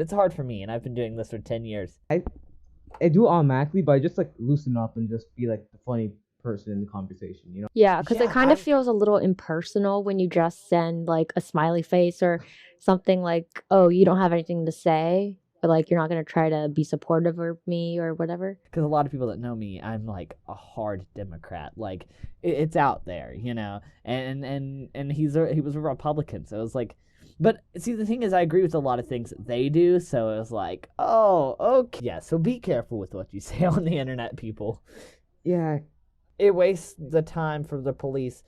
It's hard for me, and I've been doing this for 10 years. I do automatically, but I just like loosen up and just be like the funny person in the conversation. Yeah, because it Yeah, kind of feels a little impersonal when you just send like a smiley face or something like, oh, you don't have anything to say, but like you're not going to try to be supportive of me or whatever. because a lot of people that know me, I'm like a hard Democrat. Like it's out there, and he was a Republican, so it was like. But see, the thing is, I agree with a lot of things that they do, so it was like, oh, okay. Yeah, so be careful with what you say on the internet, people. Yeah, It wastes the time for the police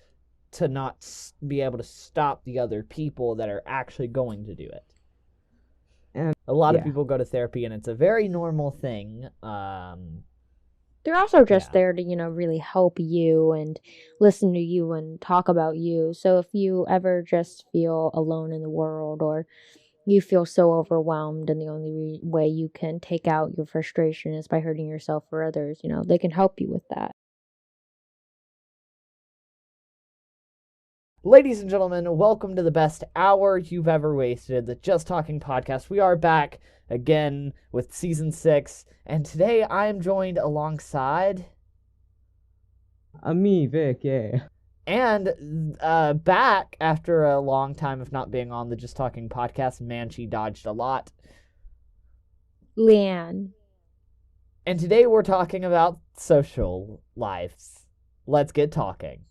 to not be able to stop the other people that are actually going to do it. and A lot of yeah. people go to therapy, and it's a very normal thing. They're also just Yeah. there to, really help you and listen to you and talk about you. So if you ever just feel alone in the world or you feel so overwhelmed and the only way you can take out your frustration is by hurting yourself or others, they can help you with that. Ladies and gentlemen, welcome to the best hour you've ever wasted, the Just Talking podcast. We are back again with season 6, and today I am joined alongside Me, Vic, yeah. and back after a long time of not being on the Just Talking podcast. Man, she dodged a lot. Lian. And today we're talking about social lives. Let's get talking.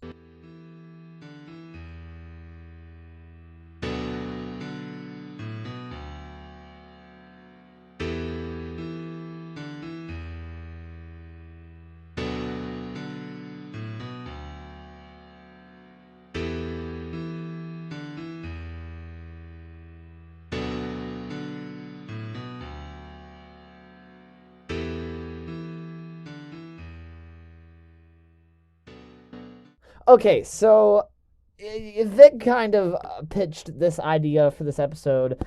Okay, so Vic kind of pitched this idea for this episode.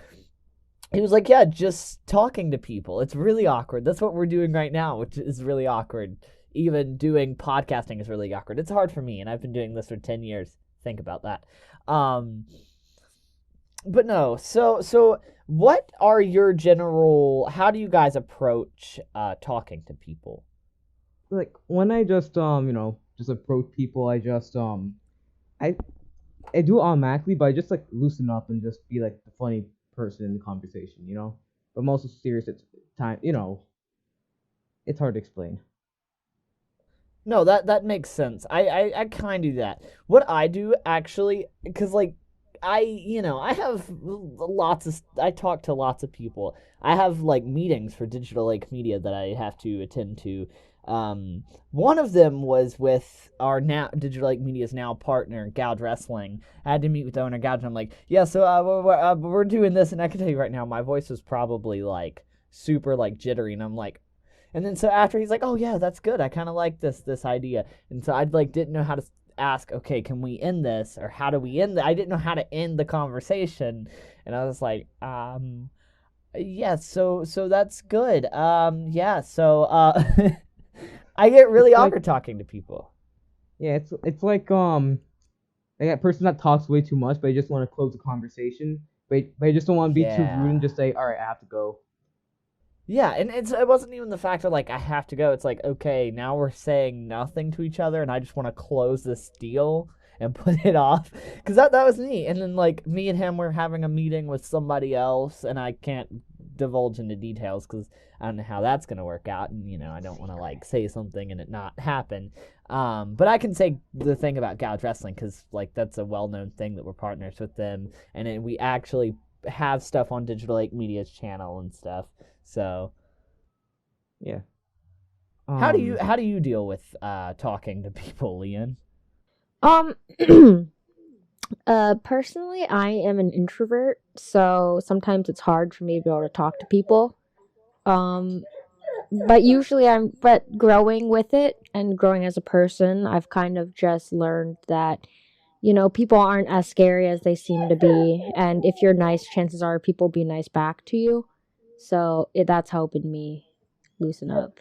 He was like, yeah, just talking to people. It's really awkward. That's what we're doing right now, which is really awkward. Even doing podcasting is really awkward. It's hard for me, and I've been doing this for 10 years. Think about that. But no, so what are your how do you guys approach talking to people? Like when I just just approach people, I just I I do automatically, but I just like loosen up and just be like the funny person in the conversation. But I'm also serious at time. It's hard to explain. No, that makes sense. I kind of do that. What I do actually, because like I have I talk to lots of people. I have like meetings for Digital Lake Media that I have to attend to. One of them was with our now Digital Lake Media's now partner, Gouge Wrestling. I had to meet with the owner, Gouge, and I'm like, yeah, so we're doing this, and I can tell you right now, my voice was probably like super like jittery, and I'm like, and then so after he's like, oh yeah, that's good. I kind of like this idea, and so I like didn't know how to ask, okay, can we end this, or how do we end I didn't know how to end the conversation, and I was like, yeah, so that's good. Yeah, so I get really It's like awkward talking to people. yeah, it's like that person that talks way too much, but I just want to close the conversation, but I just don't want to be too rude and just say, all right, I have to go. Yeah, and it wasn't even the fact of like I have to go. It's like, okay, now we're saying nothing to each other, and I just want to close this deal and put it off, because that was me. And then like me and him were having a meeting with somebody else, and I can't divulge into details because I don't know how that's gonna work out, and I don't want to like say something and it not happen. But I can say the thing about Gouge Wrestling, because like that's a well-known thing that we're partners with them, and we actually have stuff on Digital Lake Media's channel and stuff. So, Yeah. how do you deal with talking to people, Lian? Um, personally, I am an introvert, so sometimes it's hard for me to be able to talk to people. But usually but growing with it and growing as a person, I've kind of just learned that, people aren't as scary as they seem to be. And if you're nice, chances are people will be nice back to you. So that's helping me loosen up.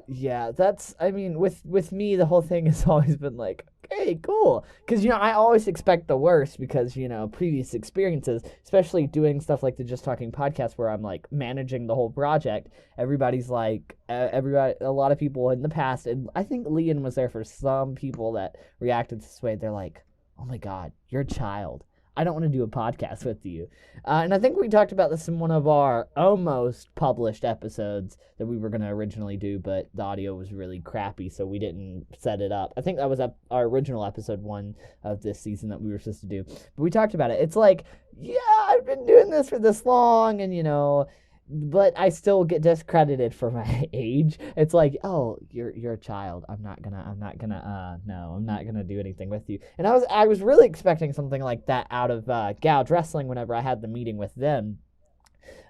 Yeah, I mean, with me, the whole thing has always been like, hey, cool. Because, I always expect the worst because, previous experiences, especially doing stuff like the Just Talking podcast where I'm like managing the whole project. Everybody's like, a lot of people in the past, and I think Lian was there for some people that reacted this way. They're like, oh my God, you're a child. I don't want to do a podcast with you. And I think we talked about this in one of our almost published episodes that we were going to originally do, but the audio was really crappy, so we didn't set it up. I think that was our original episode 1 of this season that we were supposed to do. But we talked about it. It's like, yeah, I've been doing this for this long, and, but I still get discredited for my age. It's like, oh, you're a child. I'm not gonna do anything with you. And I was really expecting something like that out of Gouge Wrestling whenever I had the meeting with them.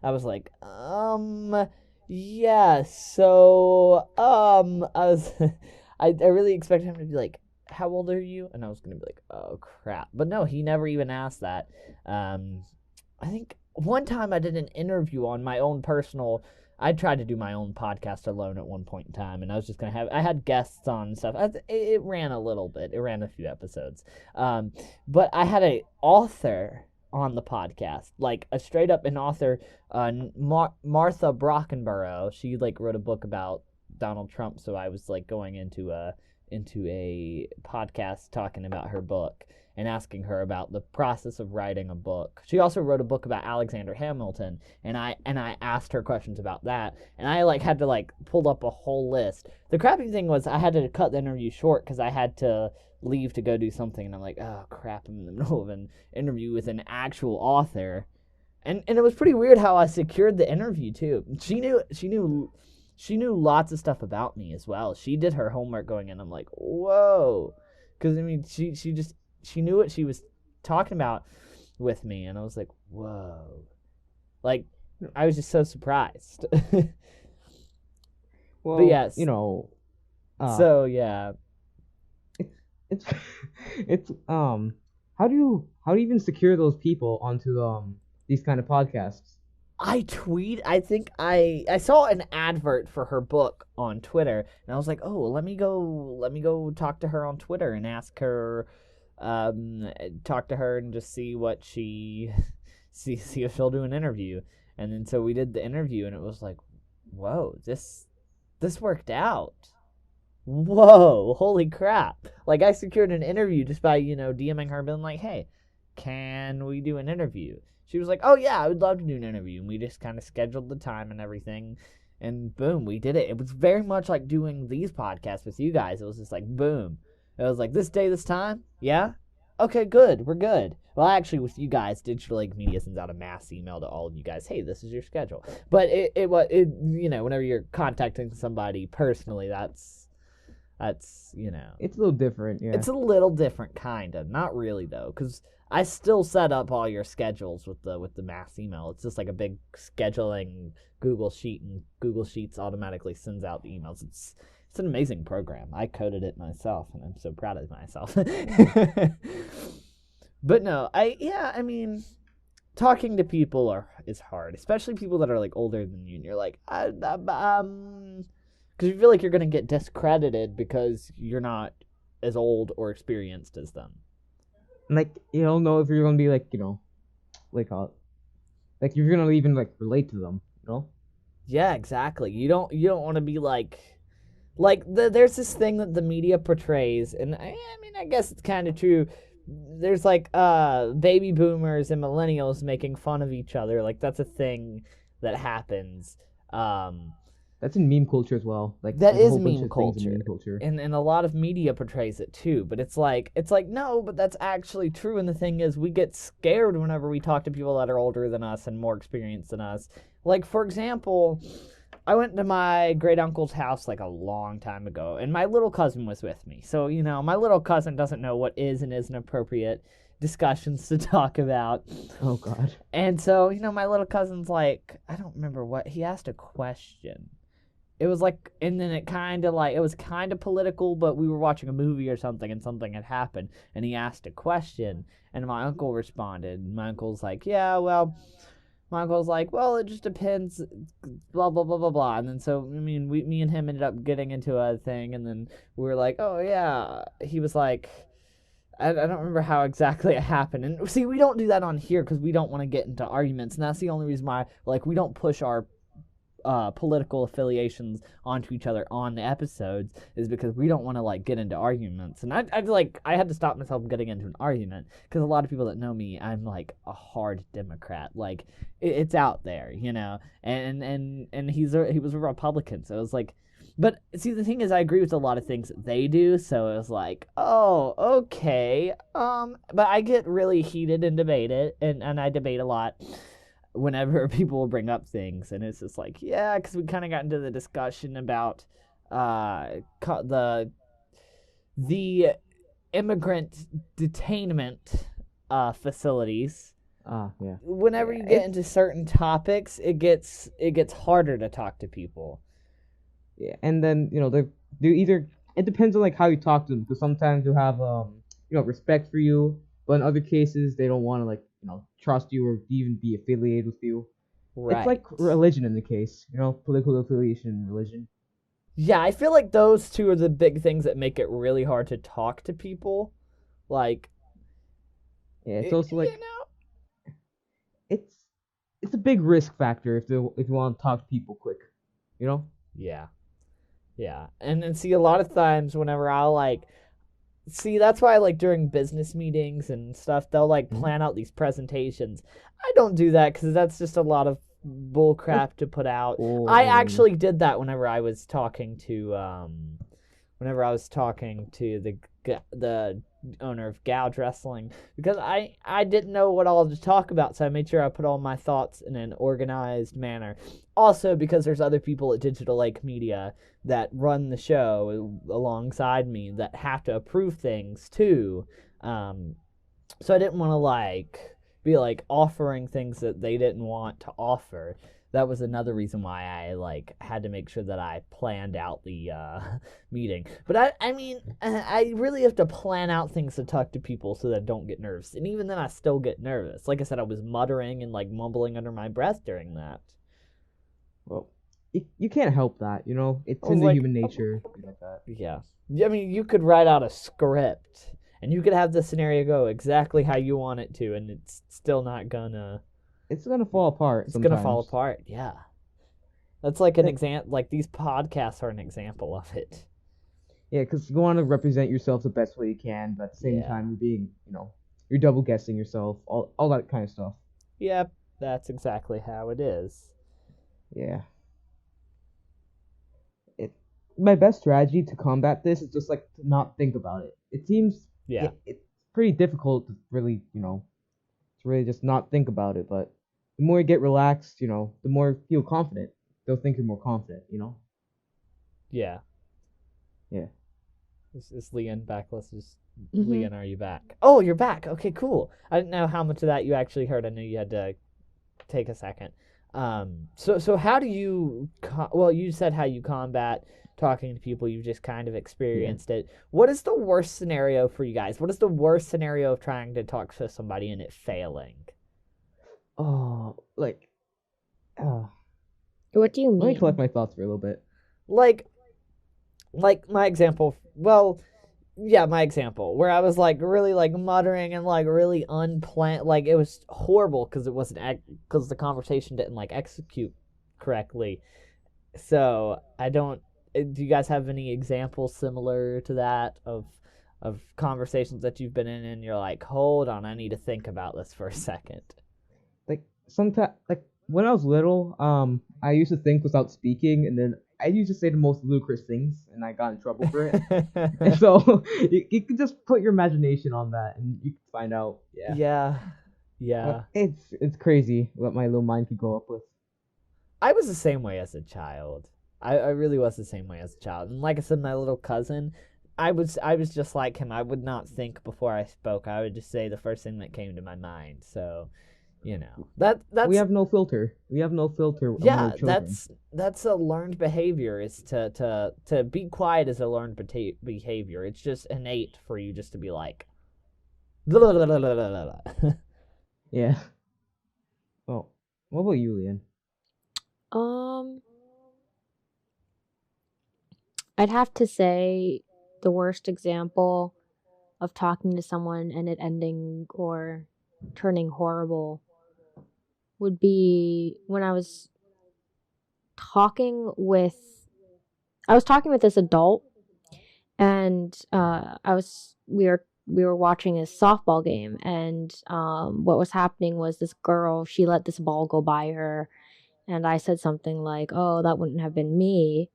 I was like, yeah, so, I was, I really expected him to be like, how old are you? And I was gonna be like, oh crap. But no, he never even asked that. I think one time I did an interview on my own personal. I tried to do my own podcast alone at one point in time, and I was just gonna I had guests on and stuff. It ran a little bit. It ran a few episodes, but I had a author on the podcast, like a straight up an author, Martha Brockenborough. She wrote a book about Donald Trump, so I was going into a podcast talking about her book and asking her about the process of writing a book. She also wrote a book about Alexander Hamilton, and I asked her questions about that, and I had to pull up a whole list. The crappy thing was I had to cut the interview short because I had to leave to go do something, and I'm like, oh crap, I'm in the middle of an interview with an actual author. And it was pretty weird how I secured the interview too. She knew lots of stuff about me as well. She did her homework going in. I'm like, whoa. Because, she knew what she was talking about with me. And I was like, whoa. I was just so surprised. Well, but yes. So, yeah. It's, how do you even secure those people onto, these kind of podcasts? I think I saw an advert for her book on Twitter, and I was like, oh, let me go talk to her on Twitter and ask her, talk to her and just see what see if she'll do an interview. And then so we did the interview, and it was like, whoa, this worked out. Whoa, holy crap. I secured an interview just by, DMing her, being like, hey, can we do an interview? She was like, oh, yeah, I would love to do an interview. And we just kind of scheduled the time and everything. And boom, we did it. It was very much like doing these podcasts with you guys. It was just like, boom. It was like, this day, this time? Yeah? Okay, good. We're good. Well, actually, with you guys, Digital Lake Media sends out a mass email to all of you guys. Hey, this is your schedule. But whenever you're contacting somebody personally, that's it's a little different. Yeah, it's a little different, kind of. Not really though, because I still set up all your schedules with the mass email. It's just like a big scheduling Google sheet, and Google Sheets automatically sends out the emails. It's an amazing program. I coded it myself, and I'm so proud of myself. But no, talking to people is hard, especially people that are older than you, and you're like, because you feel like you're going to get discredited because you're not as old or experienced as them. You don't know if you're going to be if you're going to even relate to them, Yeah, exactly. You don't want to be there's this thing that the media portrays, and I guess it's kind of true. There's baby boomers and millennials making fun of each other. That's a thing that happens. That's in meme culture as well. That is meme culture. And a lot of media portrays it too. But it's like no, but that's actually true. And the thing is, we get scared whenever we talk to people that are older than us and more experienced than us. For example, I went to my great uncle's house a long time ago, and my little cousin was with me. So my little cousin doesn't know what is and isn't appropriate discussions to talk about. Oh God. And so my little cousin's I don't remember what he asked a question. It was and then it was kind of political, but we were watching a movie or something, and something had happened, and he asked a question, and my uncle responded. My uncle's yeah, well, it just depends, blah, blah, blah, blah, blah. And then so, me and him ended up getting into a thing, and then we were oh, yeah. He was I don't remember how exactly it happened. And see, we don't do that on here because we don't want to get into arguments, and that's the only reason why like we don't push our political affiliations onto each other on the episodes is because we don't want to like get into arguments. And I had to stop myself getting into an argument because a lot of people that know me, I'm like a hard Democrat. Like it's out there, you know. And he was a Republican, so it was like. But see, the thing is, I agree with a lot of things that they do. So it was like, oh, okay. But I get really heated and debate it, and I debate a lot whenever people will bring up things, and it's just like, yeah, because we kind of got into the discussion about the immigrant detainment facilities. Yeah. Whenever you get into certain topics, it gets harder to talk to people. Yeah, and then they either it depends on like how you talk to them because sometimes you have respect for you, but in other cases they don't want to like trust you or even be affiliated with you. Right. It's like religion in the case, political affiliation and religion. Yeah, I feel like those two are the big things that make it really hard to talk to people. Like, yeah, it's also like it's a big risk factor if you want to talk to people quick, Yeah. Yeah. And see, a lot of times whenever I'll like, see, that's why like during business meetings and stuff, they'll like plan out these presentations. I don't do that because that's just a lot of bull crap to put out. I actually did that whenever I was talking to the owner of Gouge Wrestling because I didn't know what all to talk about, so I made sure I put all my thoughts in an organized manner. Also, because there's other people at Digital Lake Media that run the show alongside me that have to approve things too. So I didn't want to like be like offering things that they didn't want to offer. That was another reason why I like had to make sure that I planned out the meeting. But I mean, I really have to plan out things to talk to people so that I don't get nervous. And even then, I still get nervous. Like I said, I was muttering and like mumbling under my breath during that. Well, you can't help that, It's in the human nature. Like that. Yeah. I mean, you could write out a script, and you could have the scenario go exactly how you want it to, and it's still not gonna. It's gonna fall apart. It's gonna fall apart. Yeah. That's like an example. Like these podcasts are an example of it. Yeah, because you want to represent yourself the best way you can, but at the same time you're being, you're double guessing yourself, all that kind of stuff. Yep, that's exactly how it is. Yeah. My best strategy to combat this is just like to not think about it. It seems it's pretty difficult to really, to really just not think about it, but the more you get relaxed, the more you feel confident. They'll think you're more confident, Yeah. Yeah. Is Lian back? Let's just Lian, are you back? Oh, you're back. Okay, cool. I didn't know how much of that you actually heard. I knew you had to take a second. So how do you? Well, you said how you combat talking to people. You've just kind of experienced it. What is the worst scenario for you guys? What is the worst scenario of trying to talk to somebody and it failing? Oh, like. What do you mean? Let me collect my thoughts for a little bit. Like my example. Well, yeah, my example where I was like really like muttering and like really unplanned. Like it was horrible because it wasn't because the conversation didn't like execute correctly. So I don't. Do you guys have any examples similar to that of conversations that you've been in and you're like, hold on, I need to think about this for a second? Like sometimes, like when I was little, I used to think without speaking, and then I used to say the most ludicrous things, and I got in trouble for it. And so you can just put your imagination on that, and you can find out. Yeah. It's crazy what my little mind could go up with. I was the same way as a child. I really was the same way as a child. And like I said, my little cousin, I was just like him. I would not think before I spoke. I would just say the first thing that came to my mind. So, that's we have no filter. We have no filter. Yeah, that's a learned behavior. Is to be quiet is a learned behavior. It's just innate for you just to be like. Yeah. Well, what about you, Lian? I'd have to say the worst example of talking to someone and it ending or turning horrible would be when talking with I was talking with this adult, and we were watching a softball game, and what was happening was this girl, she let this ball go by her, and I said something like, "Oh, that wouldn't have been me,"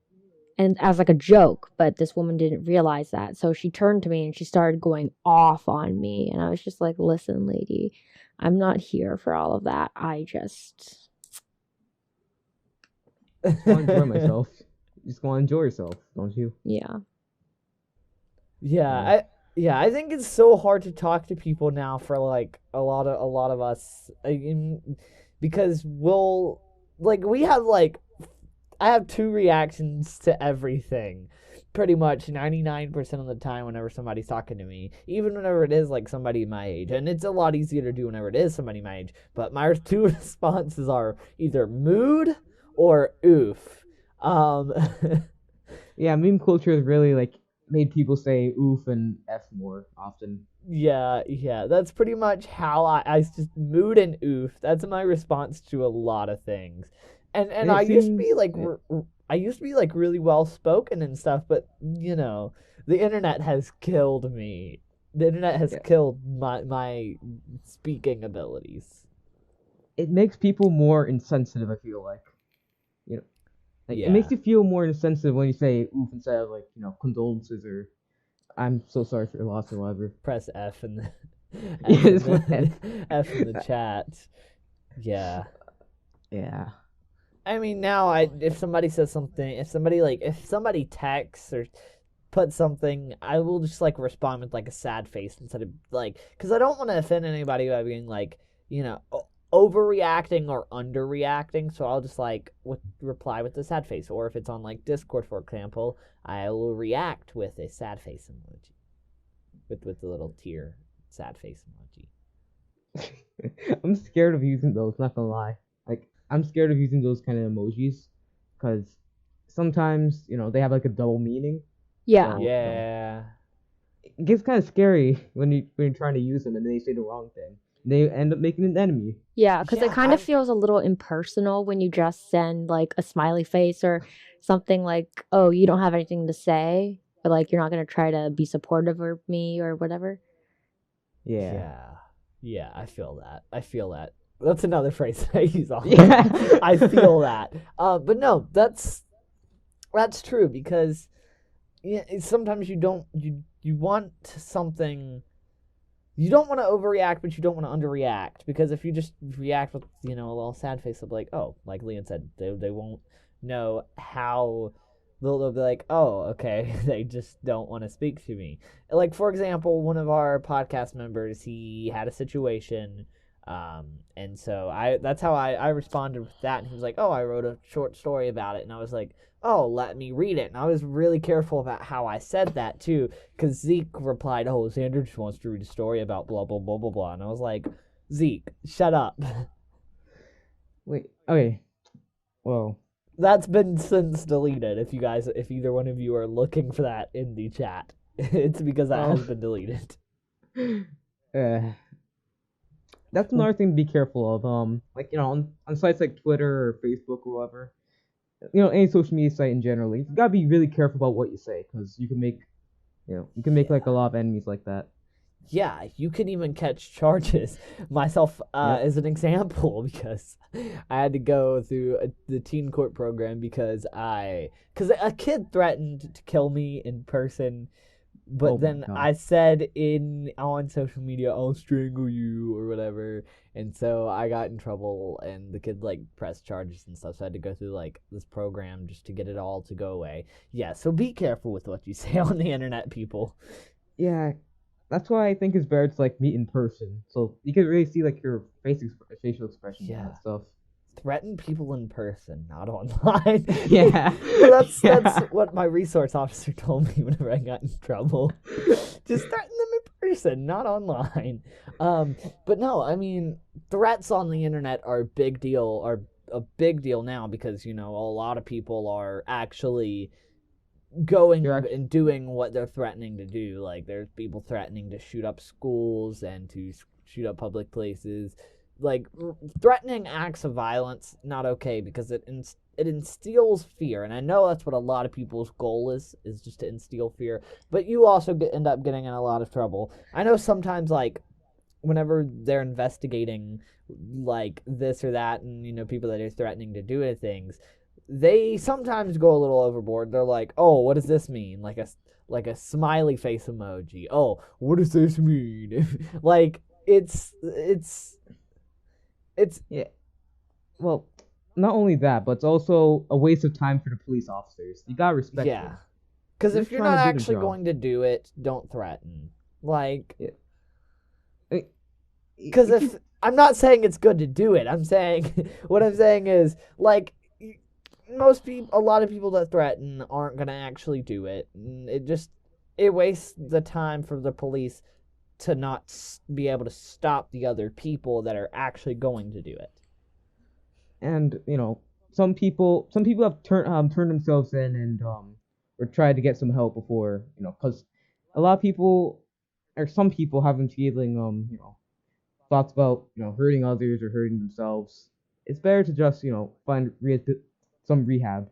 and as like a joke, but this woman didn't realize that, so she turned to me and she started going off on me, and I was just like, "Listen, lady, I'm not here for all of that. I just want to enjoy myself. You just want to enjoy yourself, don't you? yeah." Yeah, I think it's so hard to talk to people now for like a lot of us, because we have like I have two reactions to everything, pretty much 99% of the time whenever somebody's talking to me, even whenever it is like somebody my age, and it's a lot easier to do whenever it is somebody my age. But my two responses are either mood or oof. Yeah, meme culture has really like made people say oof and f more often. Yeah, that's pretty much how I just mood and oof. That's my response to a lot of things. And And it I used to be seems like I used to be like really well spoken and stuff, but the internet has killed me. The internet has yeah, killed my speaking abilities. it makes people more insensitive. I feel like, you know, like it makes Yeah. you feel more insensitive when you say oof instead of like condolences or I'm so sorry for your loss or whatever. Press F in the Yeah, F in this one the F in the chat. Yeah. Yeah. I mean, now if somebody says something, if somebody texts or puts something, I will just like respond with like a sad face instead of like, because I don't want to offend anybody by being like, overreacting or underreacting. So I'll just like reply with a sad face, or if it's on like Discord, for example, I will react with a sad face emoji, with the little tear sad face emoji. I'm scared of using those, not gonna lie. Like, I'm scared of using those kind of emojis because sometimes, they have like a double meaning. Yeah. So, Yeah. it gets kind of scary when you're trying to use them and they say the wrong thing. They end up making an enemy. Yeah, because it Yeah, kind of feels a little impersonal when you just send like a smiley face or something like, "Oh, you don't have anything to say," but like you're not gonna try to be supportive of me or whatever. Yeah. Yeah, I feel that. That's another phrase I use all the Yeah. time. I feel that. But no, that's true, because sometimes you want something. You don't want to overreact, but you don't want to underreact, because if you just react with a little sad face, of like, oh, like Lian said, they won't know how. They'll be like, oh, okay, they just don't want to speak to me. Like, for example, one of our podcast members, he had a situation, and so that's how I responded with that, and he was like, oh, I wrote a short story about it, and I was like, oh, let me read it, and I was really careful about how I said that too, because Zeke replied, oh, Xander just wants to read a story about blah blah blah blah blah, and I was like, Zeke, shut up. Wait. Okay. Well. That's been since deleted. If either one of you are looking for that in the chat, it's because that has been deleted. That's another thing to be careful of. Like on sites like Twitter or Facebook or whatever, any social media site in general, you gotta be really careful about what you say because you can make like a lot of enemies like that. Yeah, you can even catch charges. Myself as an example, because I had to go through the teen court program because a kid threatened to kill me in person, but then I said on social media, I'll strangle you or whatever, and so I got in trouble, and the kid like pressed charges and stuff, so I had to go through like this program just to get it all to go away. Yeah, so be careful with what you say on the internet, people. Yeah. That's why I think it's better to like meet in person, so you can really see like your facial expressions and that stuff. Threaten people in person, not online. Yeah. that's what my resource officer told me whenever I got in trouble. Just threaten them in person, not online. But no, I mean, threats on the internet are a big deal now, because a lot of people are actually You're going actually and doing what they're threatening to do. Like there's people threatening to shoot up schools and to shoot up public places. Like threatening acts of violence, not okay because it instills fear, and I know that's what a lot of people's goal is just to instill fear. But you also end up getting in a lot of trouble. I know sometimes like whenever they're investigating like this or that, and people that are threatening to do things, they sometimes go a little overboard. They're like, "Oh, what does this mean?" Like a smiley face emoji. "Oh, what does this mean?" Like it's yeah. Well, not only that, but it's also a waste of time for the police officers. You gotta respect yeah. them. Because They're if you're trying not to do their actually job. going to do it, don't threaten. Like, Yeah. I- because If if you I'm not saying it's good to do it, I'm saying what I'm saying is like most people, a lot of people that threaten aren't gonna actually do it. It wastes the time for the police to not be able to stop the other people that are actually going to do it. and some people have turned themselves in and or tried to get some help before, because a lot of people or some people have been feeling thoughts about hurting others or hurting themselves. It's better to just find some rehab,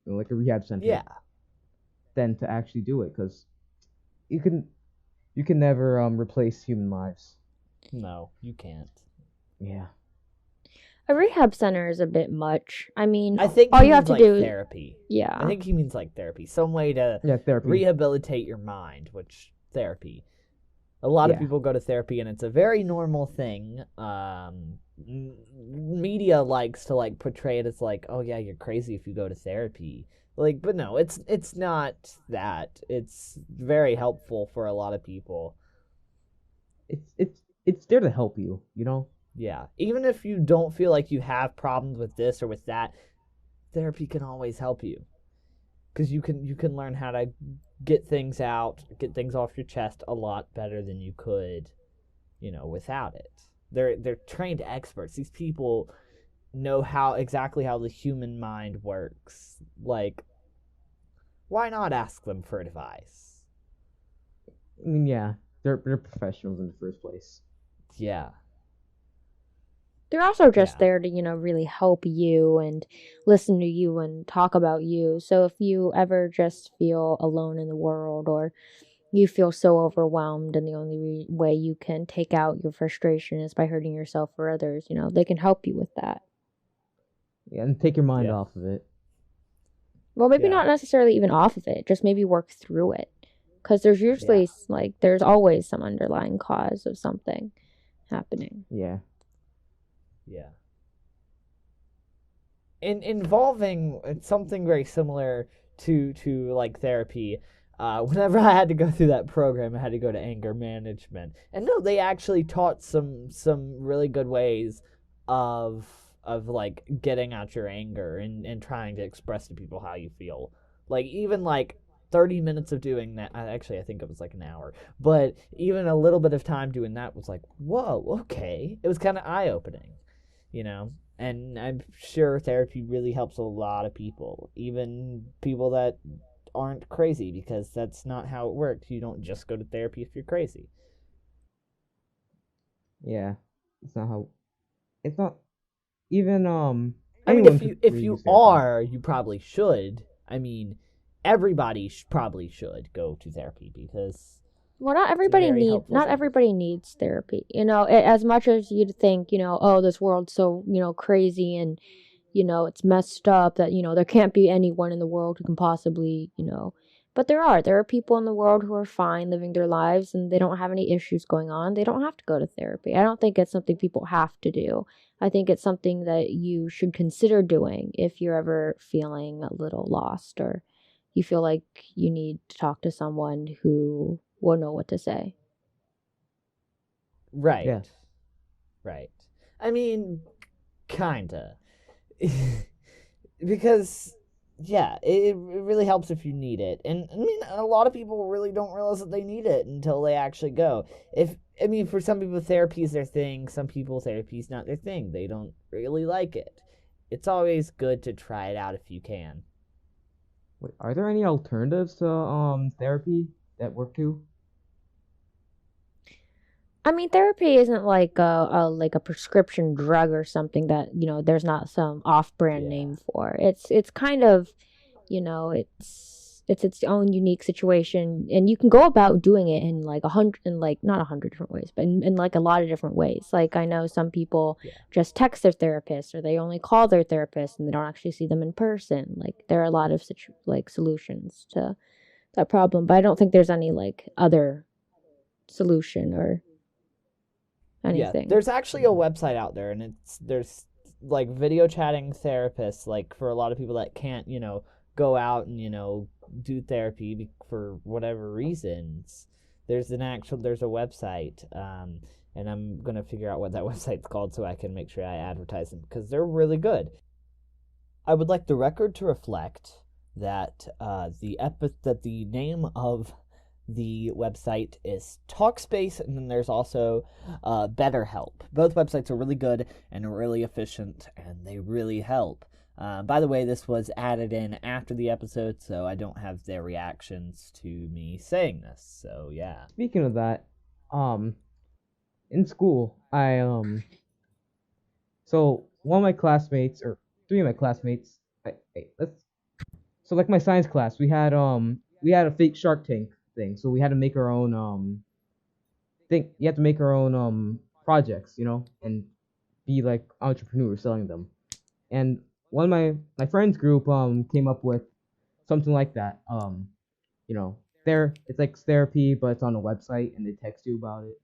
like a rehab center, Yeah. than to actually do it, because you can you can never replace human lives. No, you can't. Yeah. A rehab center is a bit much. I mean, I think all he you have means to like do, therapy. I yeah. think he means like therapy. Some way to Yeah, therapy. rehabilitate your mind, which therapy. A lot of Yeah. people go to therapy and it's a very normal thing. Media likes to like portray it as like, oh yeah, you're crazy if you go to therapy. Like, but no, it's not that. It's very helpful for a lot of people. It's there to help you. Yeah. Even if you don't feel like you have problems with this or with that, therapy can always help you. Because you can learn how to get things out, get things off your chest a lot better than you could, without it. They're trained experts. These people know exactly how the human mind works. Like, why not ask them for advice? I mean, yeah, they're professionals in the first place. Yeah, They're also just yeah, there to, really help you and listen to you and talk about you. So if you ever just feel alone in the world or you feel so overwhelmed and the only way you can take out your frustration is by hurting yourself or others, they can help you with that. Yeah, and take your mind yeah, off of it. Well, maybe yeah, not necessarily even off of it, just maybe work through it. Because there's yeah, usually, like, there's always some underlying cause of something happening. Yeah. yeah. Involving something very similar to like therapy. Whenever I had to go through that program, I had to go to anger management, and no, they actually taught some really good ways of like getting out your anger and trying to express to people how you feel. Like even like 30 minutes of doing that. Actually, I think it was like an hour, but even a little bit of time doing that was like, whoa, okay. It was kind of eye opening, you know and I'm sure therapy really helps a lot of people, even people that aren't crazy, because that's not how it works. You don't just go to therapy if you're crazy. Yeah. It's not how. It's not even I mean, anyone if could you if really you use therapy. are, you probably should. I mean, everybody probably should go to therapy because Well, it's a very helpful not thing. everybody needs therapy. As much as you'd think, oh, this world's so, crazy and, it's messed up that, there can't be anyone in the world who can possibly, but there are people in the world who are fine living their lives and they don't have any issues going on. They don't have to go to therapy. I don't think it's something people have to do. I think it's something that you should consider doing if you're ever feeling a little lost or you feel like you need to talk to someone who will know what to say. Right, Yeah. right. I mean, kinda. Because yeah, it really helps if you need it. And I mean, a lot of people really don't realize that they need it until they actually go. If I mean, for some people therapy is their thing, some people therapy is not their thing. They don't really like it. It's always good to try it out if you can. Wait, are there any alternatives to therapy that work too? I mean, therapy isn't like a prescription drug or something that there's not some off-brand Yeah. name for. It's kind of it's its own unique situation, and you can go about doing it in like not 100 different ways, but in like a lot of different ways. Like I know some people Yeah. just text their therapist, or they only call their therapist and they don't actually see them in person. Like there are a lot of solutions to that problem, but I don't think there's any like other solution or Yeah, anything. there's actually a website out there, and there's like video chatting therapists, like for a lot of people that can't, go out and do therapy for whatever reasons. There's a website, and I'm gonna figure out what that website's called so I can make sure I advertise them because they're really good. I would like the record to reflect that that the name of the website is Talkspace, and then there's also BetterHelp. Both websites are really good and really efficient, and they really help. By the way, this was added in after the episode, so I don't have their reactions to me saying this. So yeah. Speaking of that, um, in school, so one of my classmates or three of my classmates, let's so like my science class, we had a fake Shark Tank thing, so we had to make our own thing. You have to make our own projects, and be like entrepreneurs selling them. And one of my friends group came up with something like that. It's like therapy, but it's on a website, and they text you about it,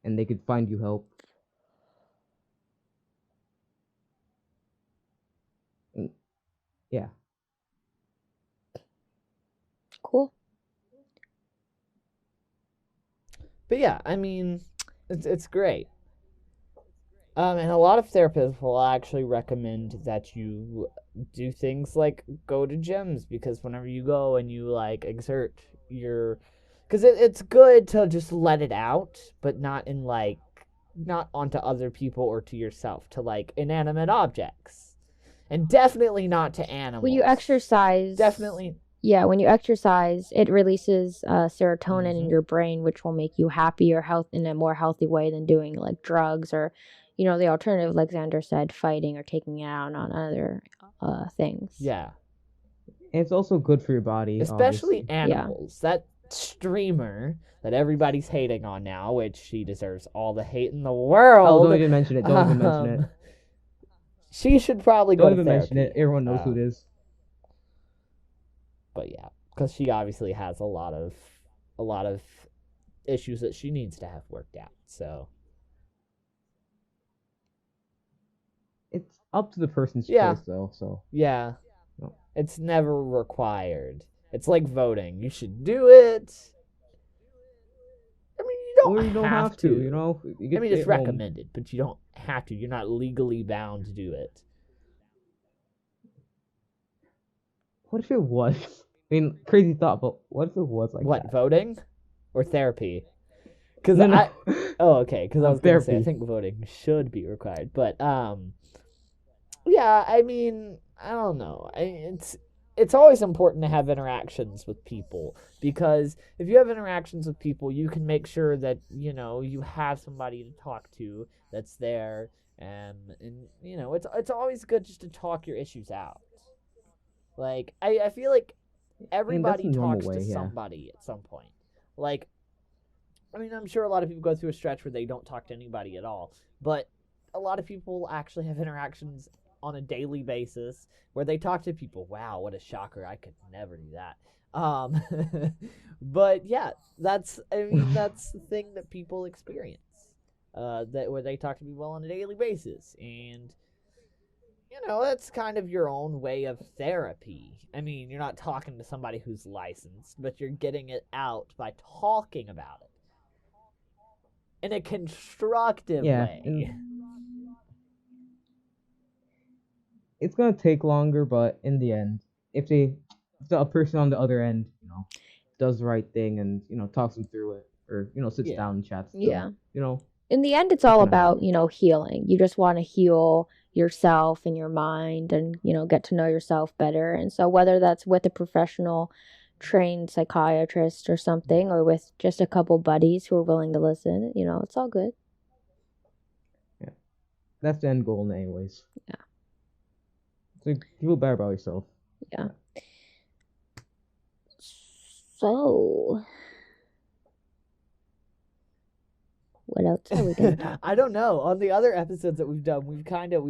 and they could find you help. And yeah, Cool. But yeah, I mean, it's great. And a lot of therapists will actually recommend that you do things like go to gyms because whenever you go and you like exert your, because it's good to just let it out, but not in like not onto other people or to yourself, to like inanimate objects, and definitely not to When you animals. exercise, Definitely. yeah, when you exercise, it releases serotonin in Mm-hmm. your brain, which will make you happier, health in a more healthy way than doing like drugs or, the alternative, like Xander said, fighting or taking it out on other things. Yeah, and it's also good for your body, especially obviously. Yeah. animals. That streamer that everybody's hating on now, which she deserves all the hate in the Oh, world. don't even mention it. Don't even mention it. She should probably go Don't to even mention it. therapy. Everyone knows who it is. But yeah, because she obviously has a lot of issues that she needs to have worked out. So It's up to the person's yeah, choice, though. So yeah, no. it's never required. It's like voting. You should do it. I mean, you Or don't you don't have have to. to. You I get to mean, stay it's at home. recommended, but you don't have to. You're not legally bound to do it. What if it was? I mean, crazy thought, but what if it was like What, that? voting or therapy? Because No, no. oh, okay. Because I was gonna say I Therapy. think voting should be required, but yeah. I mean, I don't know. It's always important to have interactions with people because if you have interactions with people, you can make sure that you have somebody to talk to that's there, and it's always good just to talk your issues out. Like I feel like I mean, that's the everybody normal talks to way, yeah. somebody at some point. Like, I mean, I'm sure a lot of people go through a stretch where they don't talk to anybody at all, but a lot of people actually have interactions on a daily basis where they talk to people. Wow, what a shocker! I could never do that. Um, but yeah, that's the thing that people experience. That where they talk to people on a daily basis, and that's kind of your own way of therapy. I mean, you're not talking to somebody who's licensed, but you're getting it out by talking about it in a constructive Yeah, way. and it's gonna take longer, but in the end, if they, if the person on the other end, does the right thing and talks them through it, or sits Yeah. down and chats with them, Yeah. in the end, it's What's all gonna about, happen? healing. You just want to heal yourself and your mind and, get to know yourself better. And so, whether that's with a professional trained psychiatrist or something, or with just a couple buddies who are willing to listen, it's all good. Yeah, that's the end goal, anyways. Yeah. So feel better about yourself. Yeah. So, what else are we going to talk I about? don't know. On the other episodes that we've done, we kind of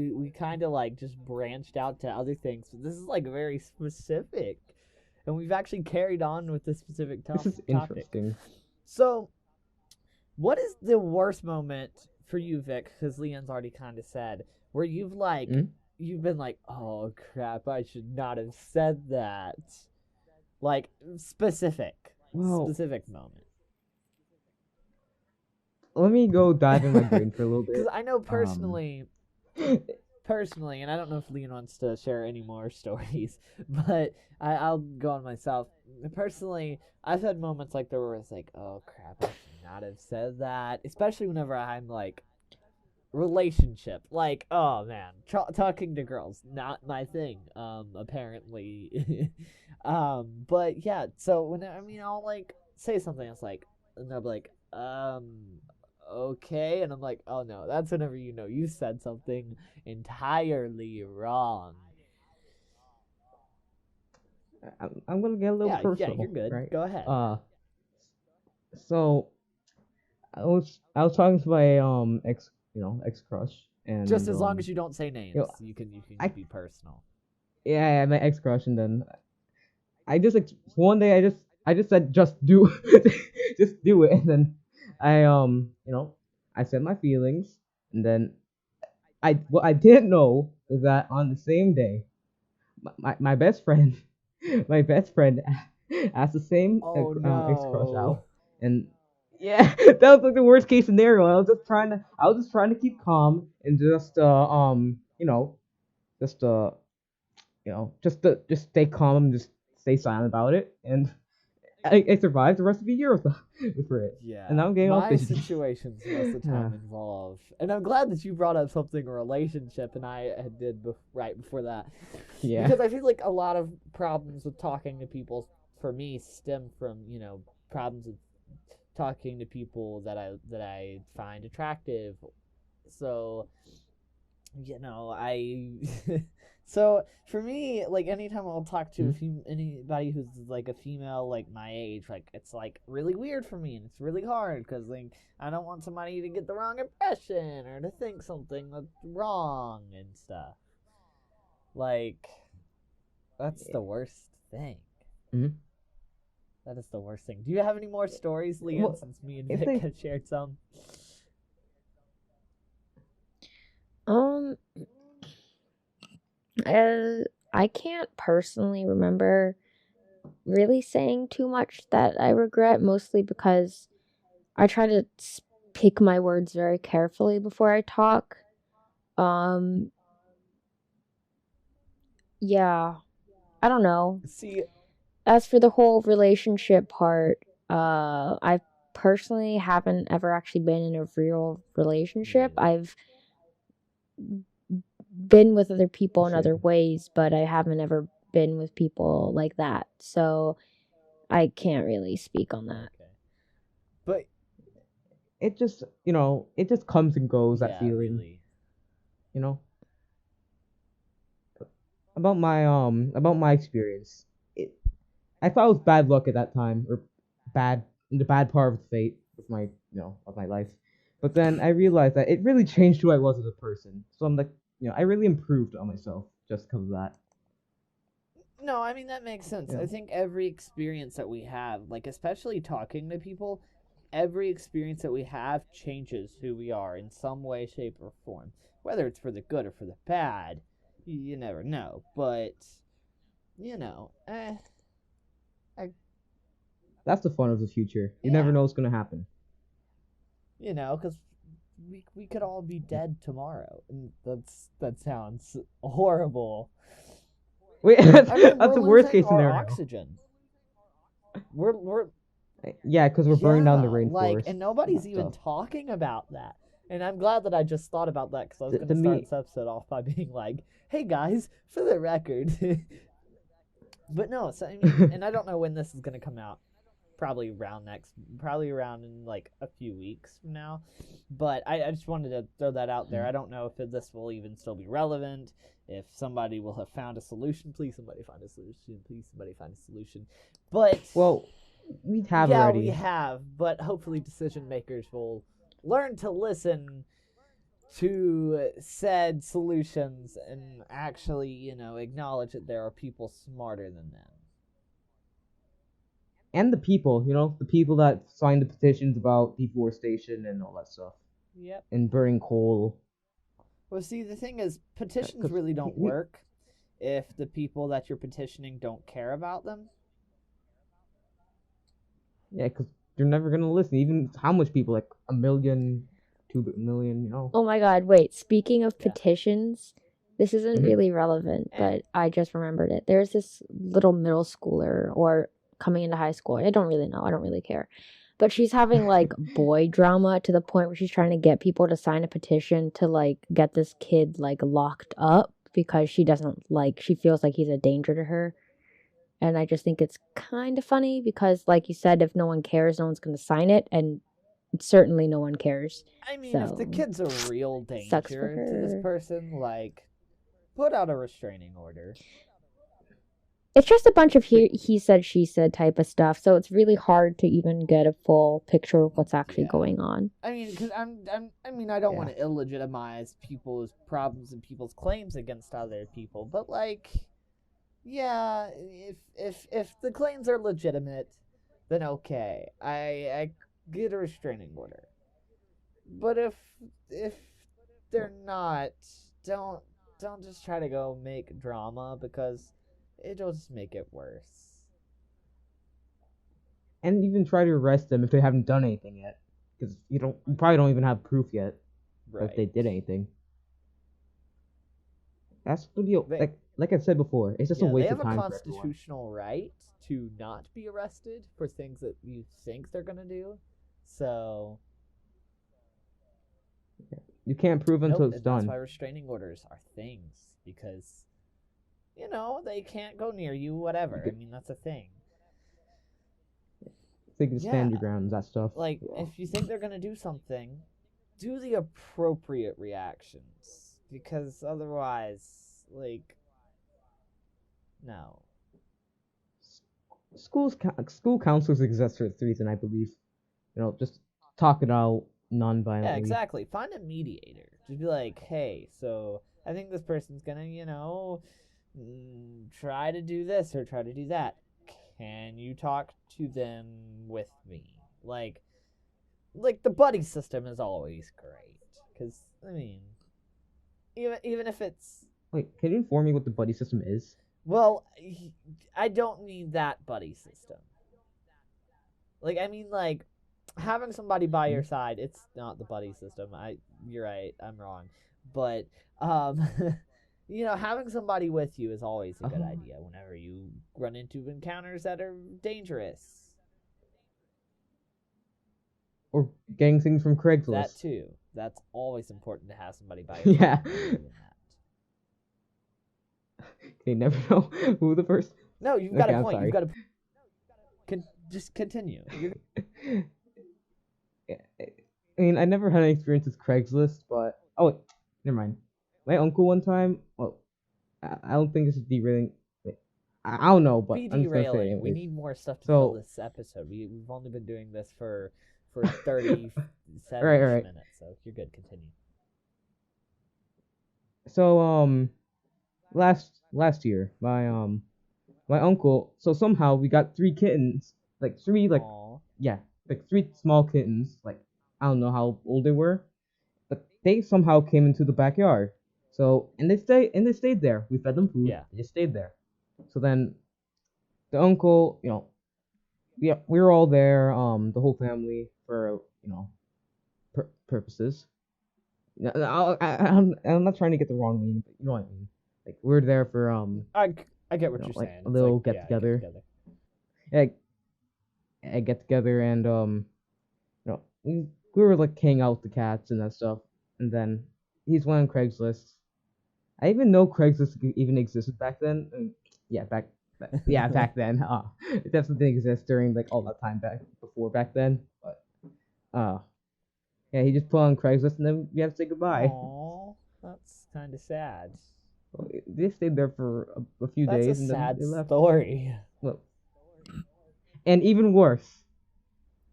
like just branched out to other things. But this is like very specific, and we've actually carried on with this specific This is topic. interesting. So, what is the worst moment for you, Vic? Because Leon's already kind of said where you've been like, oh crap, I should not have said that. Like specific Well, moment. let me go dive in my brain for a little Because bit. I know Um, personally, and I don't know if Leon wants to share any more stories, but I'll go on myself. Personally, I've had moments like there where it's like, oh crap, I should not have said that. Especially whenever I'm like relationship, like oh man, talking to girls, not my thing. Apparently, but yeah. So when I'll like say something, it's like, and they'll be like, okay, and I'm like, oh no, that's whenever you said something entirely wrong. I'm gonna get a little Yeah, you're personal, good. right? Go ahead. So I was talking to my ex crush, Just and as long as you don't say you names, know you can I be personal. yeah, my ex crush, and then I just one day I just said just do just do it, and then I said my feelings, and then what I didn't know was that on the same day my best friend my best friend asked the same Oh ex crush no. out, and yeah, that was like the worst case scenario. I was just trying to keep calm and just just just stay calm and just stay silent about it, and I survived the rest of the year with it, and Yeah, now I'm getting all my fidgety. situations most of the time involve, and I'm glad that you brought up something a relationship, and I did right before that, Yeah. because I feel like a lot of problems with talking to people for me stem from problems with talking to people that I find attractive. So I so for me, like anytime I'll talk to anybody who's like a female like my age, like it's like really weird for me, and it's really hard because like I don't want somebody to get the wrong impression or to think something that's wrong and stuff. Like that's the worst thing. Mm-hmm. That is the worst thing. Do you have any more stories, Leon? Well, Since me and if Vic they have shared some. Um, I can't personally remember really saying too much that I regret, mostly because I try to pick my words very carefully before I talk. Um, yeah, I don't know. See, As for the whole relationship part, I personally haven't ever actually been in a real relationship. yeah. I've been with other people in other same. ways, but I haven't ever been with people like that. So I can't really speak on that. Okay. But it just comes and goes, that yeah, feeling, really. you know. About my experience, I thought it was bad luck at that time, or bad in the bad part of fate of my life. But then I realized that it really changed who I was as a person. So I'm like, I really improved on myself just because of that. No, I mean that makes sense. You I know, think every experience that we have, like especially talking to people, every experience that we have changes who we are in some way, shape, or form. Whether it's for the good or for the bad, you never know. But you know, eh, I, that's the fun of the future. You never yeah, know what's gonna happen. because we could all be dead tomorrow, and that sounds horrible. Wait, I mean, that's we're the worst losing case our scenario. oxygen. We're Yeah, because we're burning down the Yeah, like, rainforest and and nobody's that even stuff. talking about that. And I'm glad that I just thought about that because I was going The to start me. this episode off by being like, hey guys, for the record. But no, so I mean, and I don't know when this is going to come out. Probably around in like a few weeks from now. But I just wanted to throw that out there. I don't know if this will even still be relevant. If somebody will have found a solution, please somebody find a solution. Please somebody find a solution. But Well, we have yeah, already. we have. But hopefully, decision makers will learn to listen to said solutions and actually, acknowledge that there are people smarter than them. And the people, the people that signed the petitions about deforestation and all that stuff, Yep. and burning coal. Well, see, the thing is, petitions 'Cause really don't work if the people that you're petitioning don't care about them. Yeah, because they're never gonna listen. Even how much people, like a million, 2 million. Oh my god, wait, speaking of Yeah. petitions, this isn't Mhm. really relevant, but I just remembered it. There's this little middle schooler or coming into high school. I don't really know. I don't really care. But she's having like boy drama to the point where she's trying to get people to sign a petition to like get this kid like locked up because she feels like he's a danger to her. And I just think it's kind of funny because, like you said, if no one cares, no one's going to sign it. And certainly no one cares. I mean, So, if the kid's a real sucks for danger to this her. person, like, put out a restraining order. It's just a bunch of he said, she said type of stuff. So it's really hard to even get a full picture of what's actually going on. I mean, because I don't want to illegitimize people's problems and people's claims against other people, but like, yeah, if the claims are legitimate, then okay, I get a restraining order. But if they're not, don't just try to go make drama because it'll just make it worse. And even try to arrest them if they haven't done anything yet, because you probably don't even have proof yet if they did anything. That's the deal. Like I said before, it's just a waste of time. They have a constitutional right to not be arrested for things that you think they're gonna do. So you can't prove until it's done. That's why restraining orders are things, because they can't go near you. Whatever. I mean, that's a thing. They can stand your ground, that stuff. Like, if you think they're gonna do something, do the appropriate reactions, because otherwise, like, no. School counselors exist for this reason, I believe. Just talk it out non-violently. Yeah, exactly. Find a mediator. Just be like, hey, so I think this person's gonna, try to do this or try to do that. Can you talk to them with me? Like the buddy system is always great. Because, I mean, even if it's... Wait, can you inform me what the buddy system is? Well, I don't mean that buddy system. Like, I mean, like, having somebody by your side, it's not the buddy system. You're right, I'm wrong. But, having somebody with you is always a good idea whenever you run into encounters that are dangerous. Or getting things from Craigslist. That too. That's always important to have somebody by your side. Yeah. They never know who the first... No, you've got a point. You've got to... Just continue. I mean, I never had any experience with Craigslist, but... Oh, wait. Never mind. My uncle one time... Well, I don't think this is derailing... I don't know, but I'm just gonna say we need more stuff to fill this episode. We've only been doing this for 37 minutes, so you're good. Continue. So, last year, my uncle... So somehow we got 3 kittens. Like 3, like... Aww. Yeah, like 3 small kittens. Like, I don't know how old they were. But they somehow came into the backyard. So, and they stayed there. We fed them food. Yeah. They just stayed there. So then, the uncle, we were all there, the whole family, for, purposes. I'm not trying to get the wrong meaning, but you know what I mean. Like, we're there for, I get what you're like, saying. A little get-together. Yeah, a get-together, and, we we were like hanging out with the cats and that stuff, and then he's went on Craigslist. I even know Craigslist even existed back then. Yeah, back then. It definitely didn't exist during like all that time back then. But uh, yeah, he just put on Craigslist, and then we had to say goodbye. Aww, that's kind of sad. They stayed there for a few That's a days, and then sad they left. story. Well, and even worse,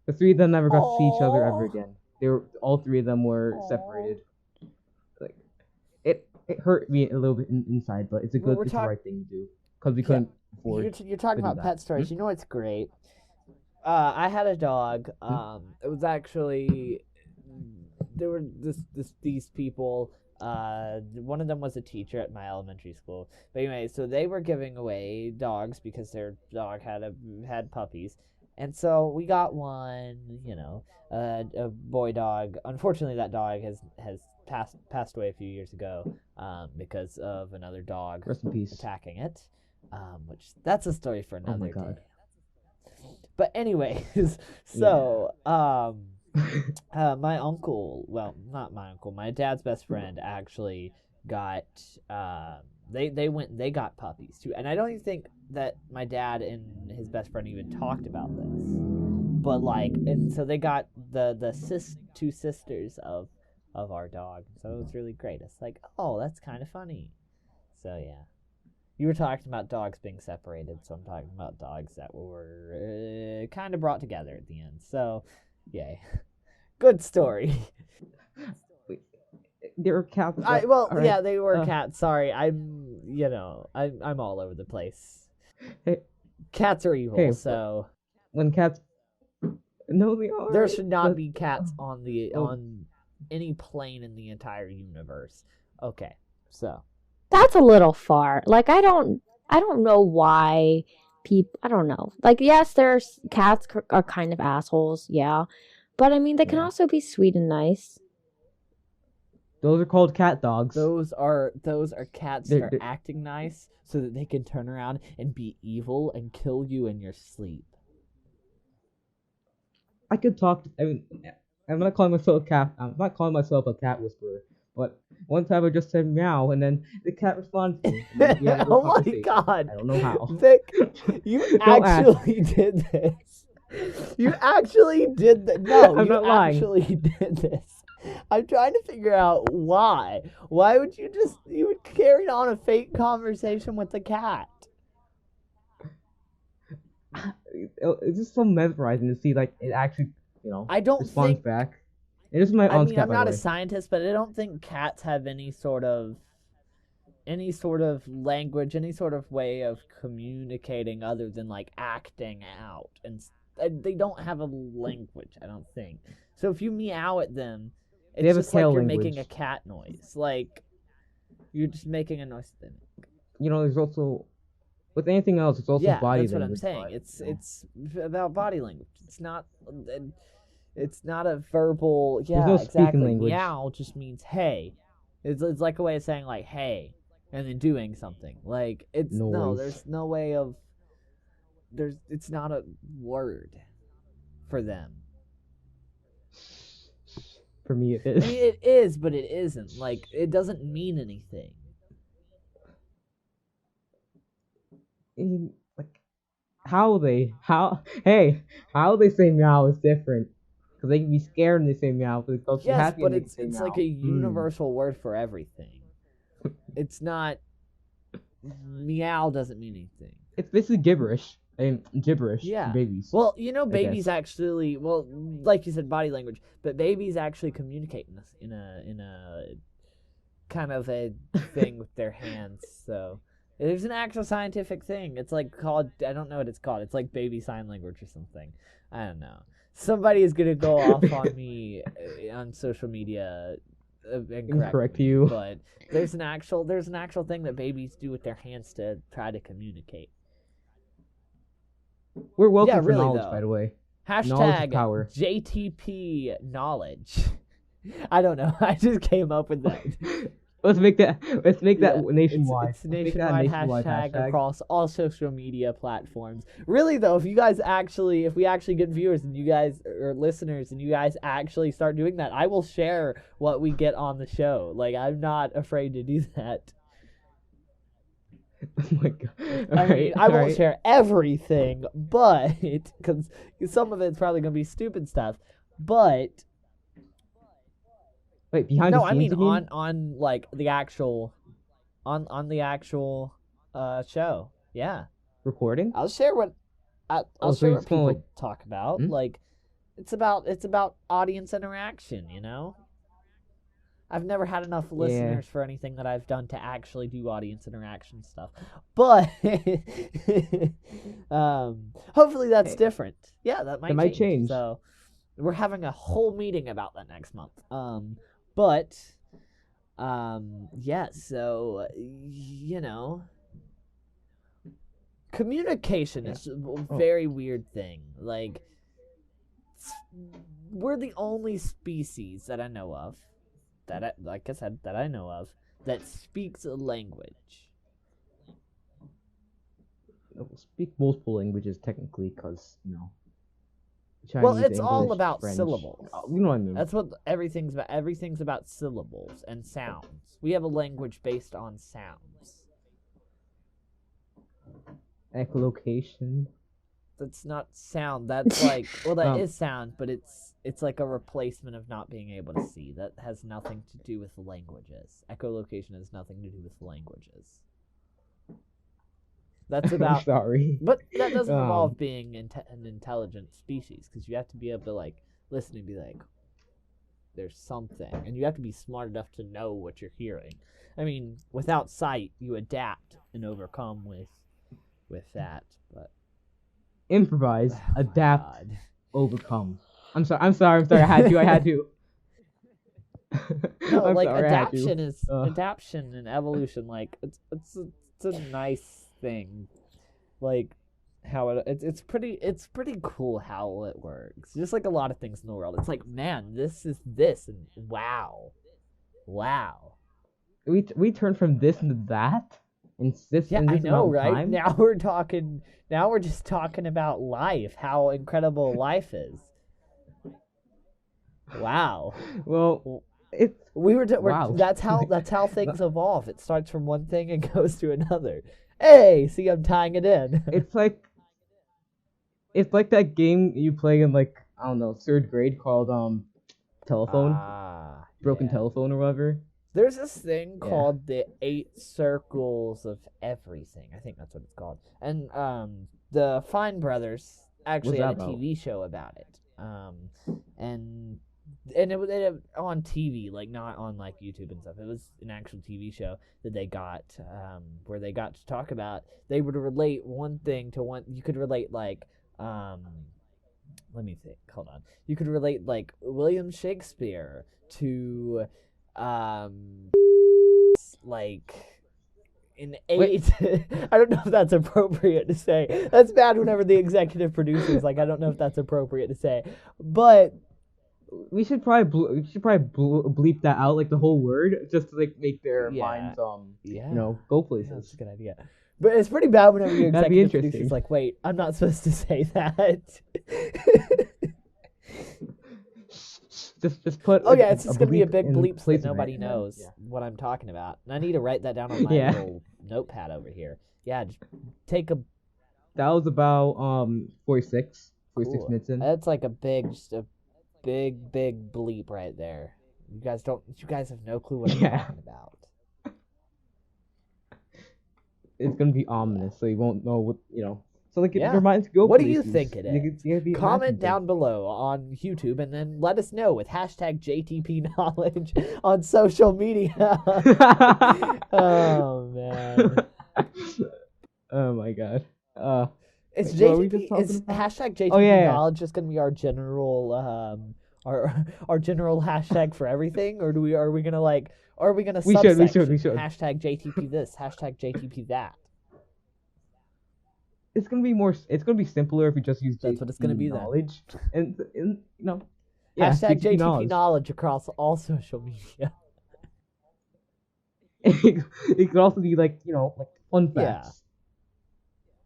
the three of them never got to see each other ever Aww. again. All three of them were Aww. separated. Like it hurt me a little bit inside, but We're it's the talking. right thing to do because we Yeah, couldn't afford you're talking to do about that. pet stories. You know what's great? I had a dog. Hmm? It was actually there were these people. One of them was a teacher at my elementary school. But anyway, so they were giving away dogs because their dog had puppies, and so we got one. A boy dog. Unfortunately, that dog has passed away a few years ago. Because of another dog Rest in peace. attacking it. Which that's a story for Oh my another god. day. But anyways, Yeah. so my uncle, well, not my uncle, my dad's best friend actually got they got puppies too, and I don't even think that my dad and his best friend even talked about this, but like, and so they got the two sisters of our dog, so it was really great. It's like, oh, that's kind of funny. So yeah. You were talking about dogs being separated, so I'm talking about dogs that were kind of brought together at the end. So, yay. Good story. Wait, there were cats. Well, All right. yeah, they were cats. Sorry, I'm all over the place. Hey, Cats are evil, hey, so when cats. No, they are. there should not But, be cats oh, on any plane in the entire universe. Okay, so That's a little far. Like I don't know why people I don't know. Like yes, there's cats are kind of assholes, yeah. But I mean they can yeah. also be sweet and nice. Those are called cat dogs. those are cats that are They're acting nice so that they can turn around and be evil and kill you in your sleep. I could talk. I mean, I'm not calling myself a cat. I'm not calling myself a cat whisperer. But one time I just said meow, and then the cat responded to me, and then we had a little Oh my conversation. god. I don't know how. Vic, you Don't ask. actually did this. You actually did that. No, I'm you not lying. actually did this. I'm trying to figure out why. Why would you would carry on a fake conversation with the cat? It's just so mesmerizing to see like it actually, I don't responds think back. It is my I aunt's mean, cat, I'm by the not a way. scientist, but I don't think cats have any sort of language, any sort of way of communicating other than like acting out, and they don't have a language. I don't think so. If you meow at them, They it's have a just like tail you're making a language. cat noise. Like you're just making a noise. There's also with anything else, it's also Yeah, body that's what I'm language. saying. But It's about body language. It's not a verbal. there's no Yeah, speaking exactly. language. Meow just means hey. It's like a way of saying like hey, and then doing something. Like it's no. Noise. There's no way of. It's not a word for them. For me, it I is. mean, it is, but it isn't. Like it doesn't mean anything. Like how they say meow is different because they can be scared and they say meow, but they're also Yes, happy but and they can say it's like meow. a universal word for everything. It's not. Meow doesn't mean anything. It's basically gibberish. Gibberish Yeah. for babies. Well, guess. babies actually. Well, like you said, body language, but babies actually communicate in a kind of a thing with their hands. So there's an actual scientific thing. It's like called. I don't know what it's called. It's like baby sign language or something. I don't know. Somebody is gonna go off on me on social media and correct me, you. but there's an actual thing that babies do with their hands to try to communicate. We're welcome Yeah, for really, knowledge, though. by the way. Knowledge is Hashtag power. JTP knowledge. I don't know. I just came up with that. Let's make that Yeah, nationwide. it's Let's make that a nationwide nationwide hashtag hashtag. across all social media platforms. Really though, if we actually get viewers and you guys or listeners and you guys actually start doing that, I will share what we get on the show. Like I'm not afraid to do that. Oh my god. I mean, I All won't right. share everything, but because some of it's probably gonna be stupid stuff. But Wait, behind the no, I scenes, mean you mean? on like the actual the actual show. Yeah, Recording? I'll share what I'll Oh, so share you're what just gonna like, people talk about. hmm? Like it's about audience interaction. You know, I've never had enough Yeah. listeners for anything that I've done to actually do audience interaction stuff. But hopefully that's Hey, different. Yeah, that that might might change. change. So we're having a whole meeting about that next month. But yeah. So you know, communication Yeah. is a Oh, very weird thing. Like we're the only species that I know of like I said, that I know of that speaks a language. speak multiple languages technically, cause Well, Chinese, it's all English, about French. syllables. You know what I mean? That's what everything's about. Everything's about syllables and sounds. We have a language based on sounds. Echolocation. That's not sound. That's like, well, that Um, is sound, but it's like a replacement of not being able to see. That has nothing to do with languages. Echolocation has nothing to do with languages. That's I'm about, sorry. but that doesn't Um, involve being an intelligent species because you have to be able to like listen and be like, there's something, and you have to be smart enough to know what you're hearing. I mean, without sight, you adapt and overcome with that. But improvise, oh my adapt, god. overcome. I'm sorry. I had to. I had to. No, I'm like sorry. I had to. Uh, adaptation and evolution. Like it's a nice thing. Like how it's pretty cool how it works. Just like a lot of things in the world. It's like, man, this is this, and wow, wow. we turned from this into that, in Yeah, I this know, amount of right? time. Now we're talking. Now we're just talking about life. How incredible life is. Wow. Well, it's We're wow. that's how things evolve. It starts from one thing and goes to another. Hey, see, I'm tying it in. it's like it's like that game you play in, like, I don't know, third grade, called telephone, broken Yeah. telephone or whatever. There's this thing Yeah. called the Eight Circles of Everything. I think that's what it's called. And the Fine Brothers What's actually had that a about? TV show about it. And it on TV, like not on like YouTube and stuff. It was an actual TV show that they got, where they got to talk about. They would relate one thing to one. You could relate like, let me think. Hold on. You could relate like William Shakespeare to, um, like in Wait, eight. I don't know if that's appropriate to say. That's bad whenever the executive producer's like, I don't know if that's appropriate to say, but we should probably bleep that out, like the whole word, just to like make their yeah, minds yeah, go yeah, that's places. a good idea. But it's pretty bad whenever your That'd be executive producer's interesting. like, wait, I'm not supposed to say that. Just put Oh like yeah, it's a just gonna be a bleep big in bleep so that place of it, nobody and then knows yeah. what I'm talking about. And I need to write that down on my Yeah. little notepad over here. Yeah, just take a That was about 46 cool. minutes in. That's like a big, just a big bleep right there. You guys have no clue what I'm Yeah. talking about. It's gonna be ominous, so you won't know what. So like Yeah. your minds go What do you places. think it is? You gotta be Comment imaginative. down below on YouTube and then let us know with hashtag JTP knowledge on social media. Oh man. Oh my god. Is What are we just JTP talking is about? hashtag Oh JTP yeah, knowledge just gonna be our general our general hashtag for everything, or are we gonna like, or are we gonna we should. subsection hashtag JTP this, hashtag JTP that? It's gonna be more. It's gonna be simpler if we just use That's what it's gonna JTP be then. knowledge, yeah, Hashtag JTP JTP knowledge. knowledge across all social media. It could also be like like fun Yeah. facts.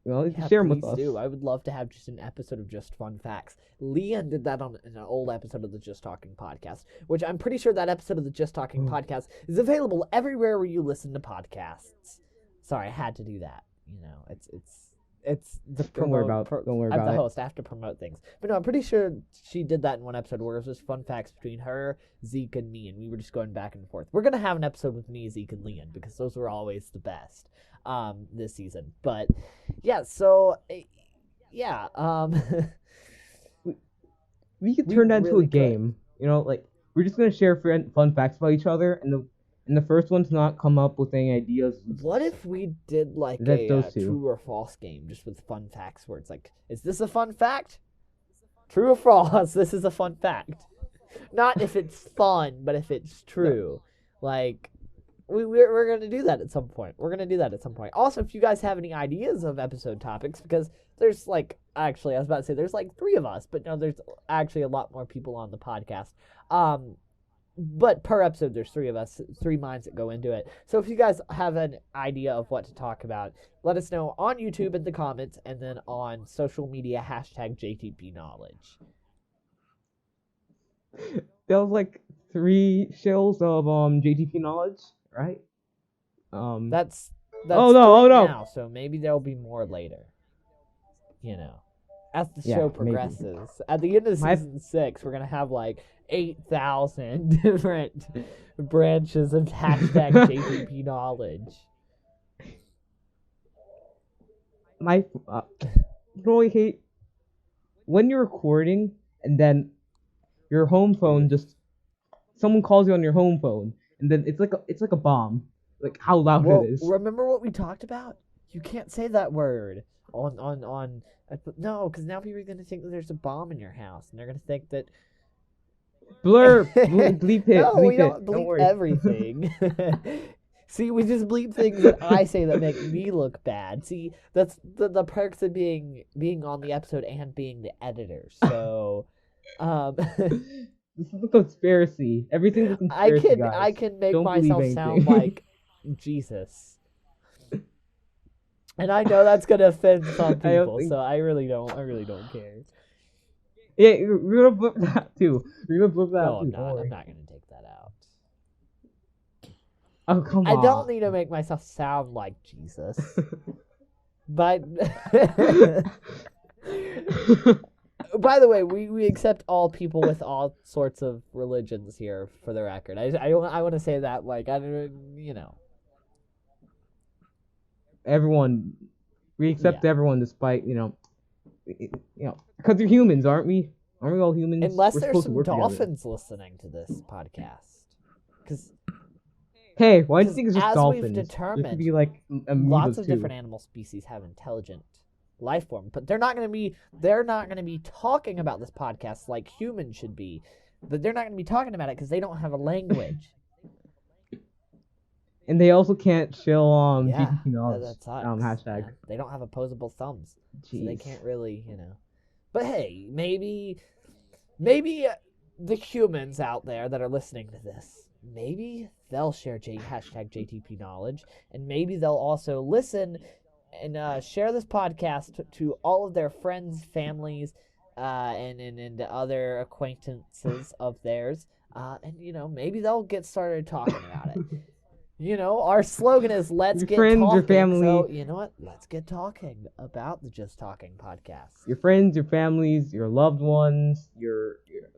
You can Yeah, share them with please us. do. I would love to have just an episode of just fun facts. Lian did that on an old episode of the Just Talking podcast, which I'm pretty sure that episode of the Just Talking podcast is available everywhere where you listen to podcasts. Sorry, I had to do that. It's the Don't worry promote. about. Don't worry I'm about the it. host. I have to promote things. But no, I'm pretty sure she did that in one episode where it was just fun facts between her, Zeke, and me, and we were just going back and forth. We're gonna have an episode with me, Zeke, and Lian because those were always the best this season. But yeah, so yeah, We could we turn that into really a could. game. Like we're just gonna share fun facts about each other, and the first one to not come up with any ideas. What if we did like That's a those two. true or false game just with fun facts where it's like, is this a fun fact? True or false? This is a fun fact. Not if it's fun, but if it's true. Like, we're going to do that at some point. Also, if you guys have any ideas of episode topics, because there's actually, I was about to say there's like 3 of us, but no, there's actually a lot more people on the podcast. But per episode, there's 3 of us, 3 minds that go into it. So if you guys have an idea of what to talk about, let us know on YouTube in the comments, and then on social media, #JTPKnowledge. That was like 3 shows of JTP knowledge, right? That's Oh no! 3 Oh no! now, so maybe there'll be more later. As the Yeah, show maybe. progresses. At the end of season 6, we're gonna have like 8,000 different branches of #JTP knowledge. My really hate when you're recording and then your home phone just someone calls you on your home phone and then it's like a bomb. Like how loud Well, it is. remember what we talked about? You can't say that word on. No, because now people are gonna think that there's a bomb in your house, and they're gonna think that. Blur, bleep it, No, bleep we don't it. bleep worry. everything. See, we just bleep things that I say that make me look bad. See, that's the perks of being on the episode and being the editor. So, This is a conspiracy. Everything's a conspiracy, guys. I can make Don't believe myself anything. sound like Jesus. And I know that's gonna offend some people, so I really don't care. Yeah, we're gonna blip that too. We're gonna blip that No, too. I'm Don't not. worry. I'm not gonna take that out. Oh come I on. don't need to make myself sound like Jesus. But by the way, we accept all people with all sorts of religions here, for the record. I want to say that, like, I don't. Everyone, we accept everyone despite because you're humans, aren't we? Aren't we all humans? Unless We're there's supposed to some work together. dolphins listening to this podcast, because Hey, why do you think it's just as dolphins? we've There could determined, be like amoebas lots of too. different animal species have intelligent life form, but they're not going to be talking about this podcast like humans should be. But they're not going to be talking about it because they don't have a language. And they also can't chill Yeah, GTP knowledge that sucks. hashtag. Man. They don't have opposable thumbs, so they Jeez. can't really, But hey, maybe the humans out there that are listening to this, maybe they'll share #JTP knowledge, and maybe they'll also listen and share this podcast to all of their friends, families, and other acquaintances of theirs, and maybe they'll get started talking about it. Our slogan is "Let's Your get friends, talking." your family. So you know what? Let's get talking about the Just Talking podcast. Your friends, your families, your loved ones, your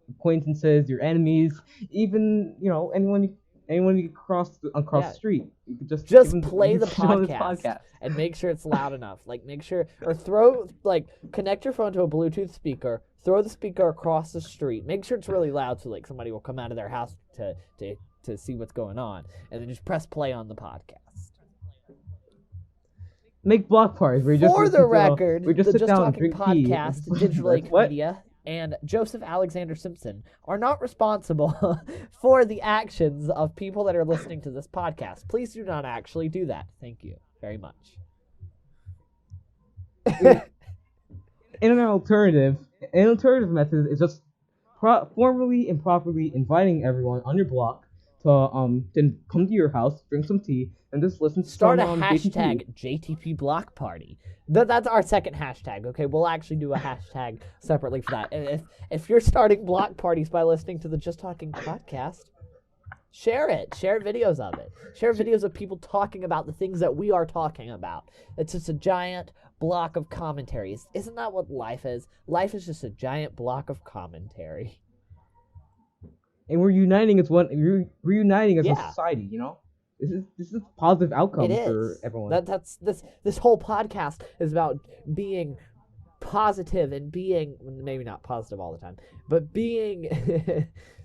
acquaintances, your enemies, even anyone you cross the street. You could just give them play the show this podcast and make sure it's loud enough. Like make sure or connect your phone to a Bluetooth speaker. Throw the speaker across the street. Make sure it's really loud so somebody will come out of their house to see what's going on, and then just press play on the podcast. Make block parties where you just For the record, we just the sit Just down and Talking drink tea. podcast, Digital Lake What? Media, and Joseph Alexander Simpson are not responsible for the actions of people that are listening to this podcast. Please do not actually do that. Thank you very much. An alternative method is just formally and properly inviting everyone on your block then come to your house, drink some tea, and just listen to Start some a JTP. hashtag JTP Block Party. That's our second hashtag. Okay, we'll actually do a hashtag separately for that. And if you're starting block parties by listening to the Just Talking podcast, share it. Share videos of it. Share videos of people talking about the things that we are talking about. It's just a giant block of commentaries. Isn't that what life is? Life is just a giant block of commentary. And we're uniting as one. We're uniting as a Yeah. society. You know, this is a positive outcome It for is. everyone. That's this whole podcast is about being positive and being maybe not positive all the time, but being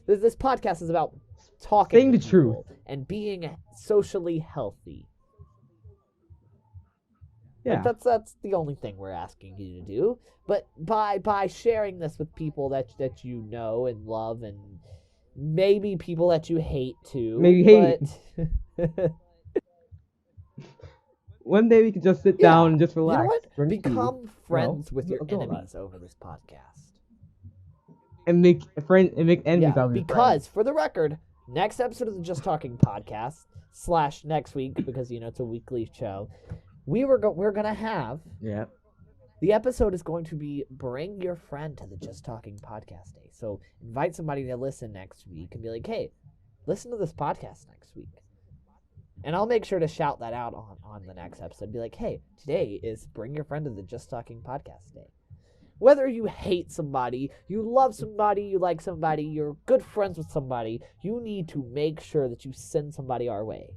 this podcast is about talking Saying to the truth. people and being socially healthy. Yeah. Like that's the only thing we're asking you to do. But by sharing this with people that you know and love, and maybe people that you hate too. Maybe hate. But One day we could just sit down and just relax. You know what? drink tea, Become friends with your do all that. enemies over this podcast. and make enemies Yeah, out of your because for the record, next episode of the Just Talking podcast / next week, because it's a weekly show, we're gonna have friends. Yeah. the episode is going to be bring your friend to the Just Talking podcast day. So invite somebody to listen next week and be like, hey, listen to this podcast next week. And I'll make sure to shout that out on the next episode. Be like, hey, today is bring your friend to the Just Talking podcast day. Whether you hate somebody, you love somebody, you like somebody, you're good friends with somebody, you need to make sure that you send somebody our way.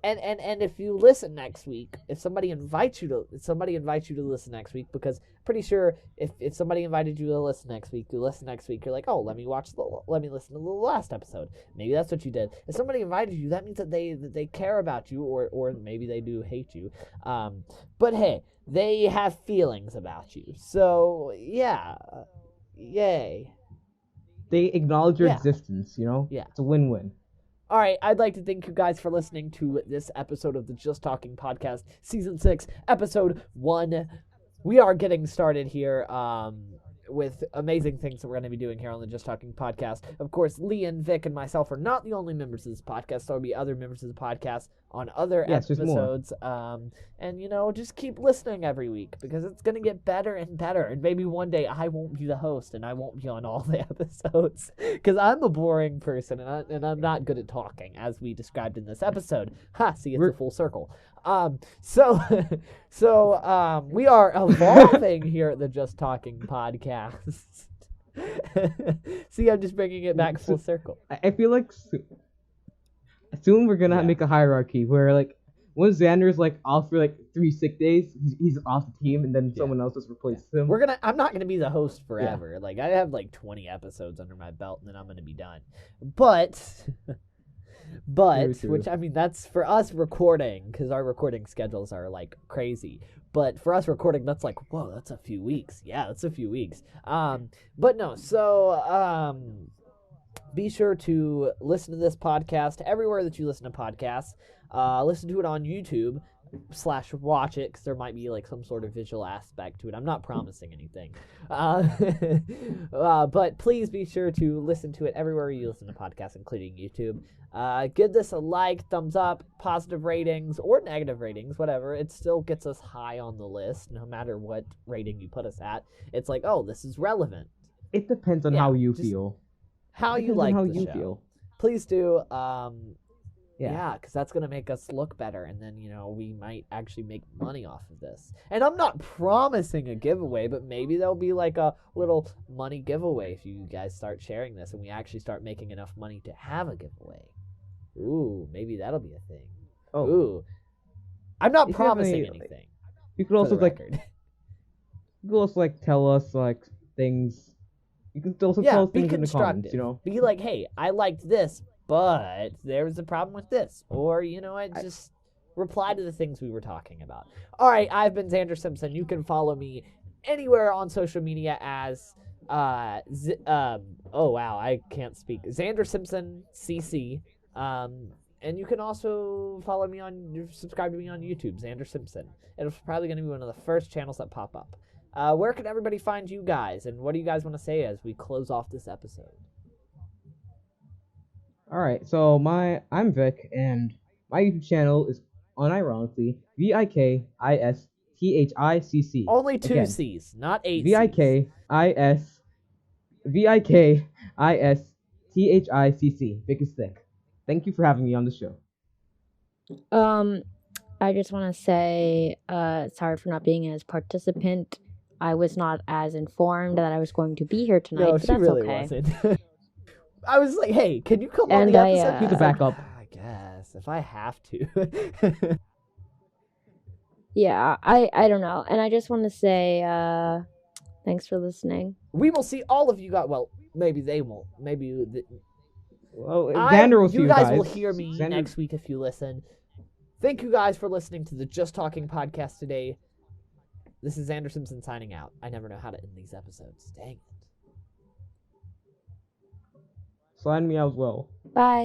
And if you listen next week, if somebody invites you to listen next week, because pretty sure if somebody invited you to listen next week, you listen next week, you're like, oh, let me listen to the last episode. Maybe that's what you did. If somebody invited you, that means that they care about you, or maybe they do hate you. But hey, they have feelings about you. So yeah, yay. They acknowledge your Yeah. existence. You know. Yeah. It's a win-win. All right, I'd like to thank you guys for listening to this episode of the Just Talking podcast, season 6, episode 1. We are getting started here with amazing things that we're going to be doing here on the Just Talking podcast. Of course, Lian, Vik, and myself are not the only members of this podcast. There will be other members of the podcast on other Yes, there's more. episodes. And, just keep listening every week, because it's going to get better and better. And maybe one day I won't be the host and I won't be on all the episodes, because I'm a boring person and I'm not good at talking, as we described in this episode. Ha, see, it's a full circle. So we are evolving here at the Just Talking podcast. See, I'm just bringing it back full circle. I feel like soon we're gonna make a hierarchy where like when Xander's like off for like 3 sick days, he's off the team, and then someone else just replaces him. I'm not gonna be the host forever. Yeah. Like I have like 20 episodes under my belt, and then I'm gonna be done. But True. which I mean, that's for us recording, because our recording schedules are like crazy. But for us recording, that's like, whoa, that's a few weeks. Yeah, that's a few weeks. But no, so be sure to listen to this podcast everywhere that you listen to podcasts. Listen to it on YouTube / watch it, because there might be like some sort of visual aspect to it. I'm not promising anything. But please be sure to listen to it everywhere you listen to podcasts, including YouTube. Give this a like, thumbs up, positive ratings, or negative ratings, whatever. It still gets us high on the list, no matter what rating you put us at. It's like, oh, this is relevant. It depends on how you feel. How you like how the you show. feel. Please do. Yeah, because that's going to make us look better, and then, we might actually make money off of this. And I'm not promising a giveaway, but maybe there'll be like a little money giveaway if you guys start sharing this and we actually start making enough money to have a giveaway. Ooh, maybe that'll be a thing. Oh. Ooh. I'm not If you have promising any, anything. You could also record. tell us like things. You can also tell us be things in the constructive. comments. Be like, hey, I liked this, but there was a problem with this. Or, just reply to the things we were talking about. All right, I've been Xander Simpson. You can follow me anywhere on social media as, oh wow, I can't speak. Xander Simpson CC. And you can also subscribe to me on YouTube, Xander Simpson. It's probably going to be one of the first channels that pop up. Where can everybody find you guys, and what do you guys want to say as we close off this episode? All right, so I'm Vic, and my YouTube channel is unironically VIKISTHICC. Only two Again, C's, not eight V I C's. K I S VIKISTHICC. Vic is thick. Thank you for having me on the show. Um, I just want to say, sorry for not being as participant. I was not as informed that I was going to be here tonight, No, but she that's really okay. wasn't. I was like, "Hey, can you come on And the I, episode?" He's a She's like, backup. I guess if I have to. yeah, I don't know. And I just want to say, thanks for listening. We will see all of you guys. Well, maybe they won't. Well, Xander will see You you guys will guys. hear me Xander. next week if you listen. Thank you guys for listening to the Just Talking podcast today. This is Xander Simpson signing out. I never know how to end these episodes. Dang it. Sign me out as well. Bye.